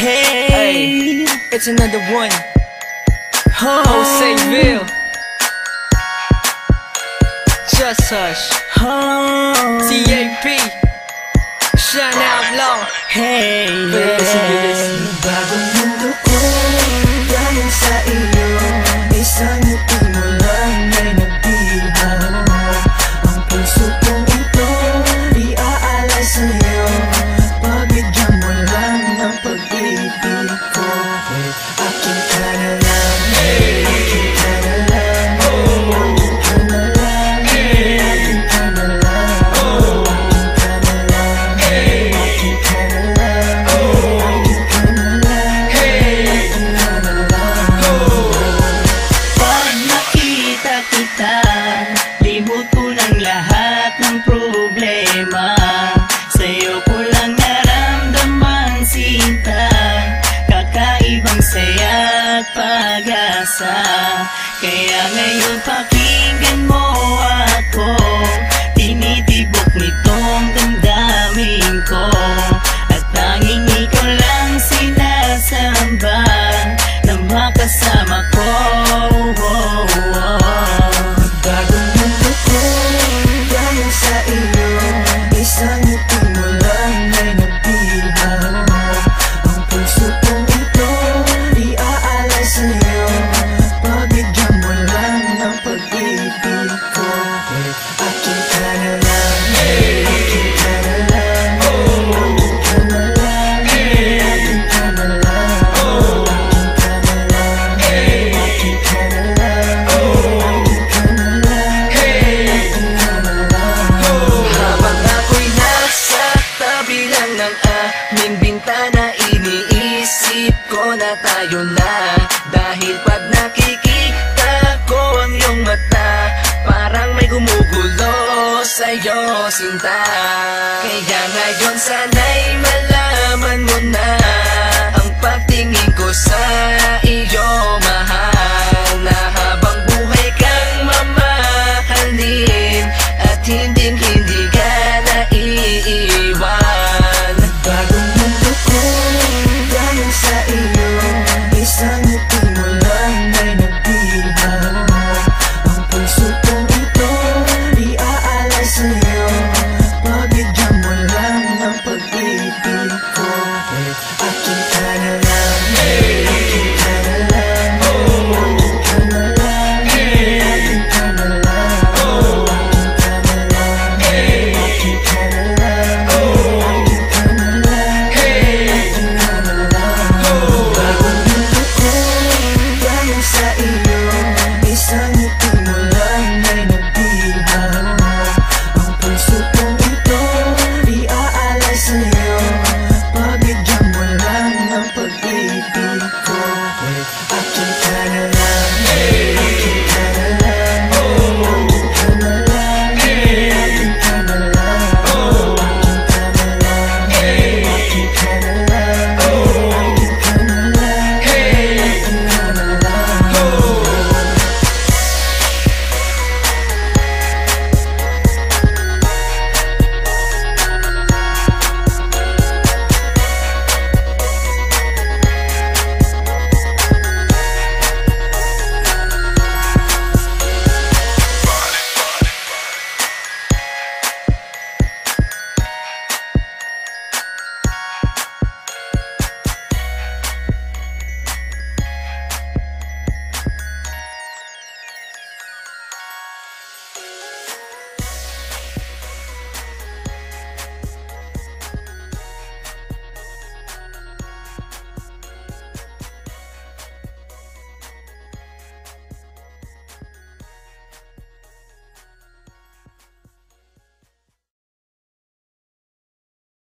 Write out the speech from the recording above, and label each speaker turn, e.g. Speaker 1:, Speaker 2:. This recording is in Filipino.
Speaker 1: Hey, it's another one. Joseville. Just Hush. TAP. Shine Out Low.
Speaker 2: Hey,
Speaker 3: Bagong mundo ko, dahil sa iyo. Isang ngiti mo lang ay nagdihaw. Ang puso kong ito, iaalay sa'yo. Pabigyan mo lang ng pag-ibig ko. Akin ka na lang, akin ka na lang, akin ka na lang, akin ka na lang, akin ka na lang, akin ka na lang, akin ka na lang, akin ka na lang.
Speaker 2: pag nakita kita, limot ko ng lahat ng problema. Sa'yo ko lang naramdaman sinta, kakaibang saya at pag-asa. Kaya ngayon pakinggan mo ako, tinitibok nitong damdamin ko. At tanging ikaw lang sinasamba na makasama ko.
Speaker 3: Bagong mundo ko, dahil sa iyo. Isang ngiti mo lang ay nagdihaw. Ang puso kong ito, iaalay sa'yo. Pabigyan mo lang ng pag-ibig ko. Akin ka na lang, akin ka na lang, akin ka na lang, akin ka na lang, akin ka na lang, akin ka na lang, akin ka na lang, akin ka na lang.
Speaker 1: Habang ako'y nasa tabi lang ng aming bintana, iniisip ko na tayo na. Dahil pag nakikita ko ang iyong mata, parang may gumugulo sa'yo, sinta. Kaya ngayon sana'y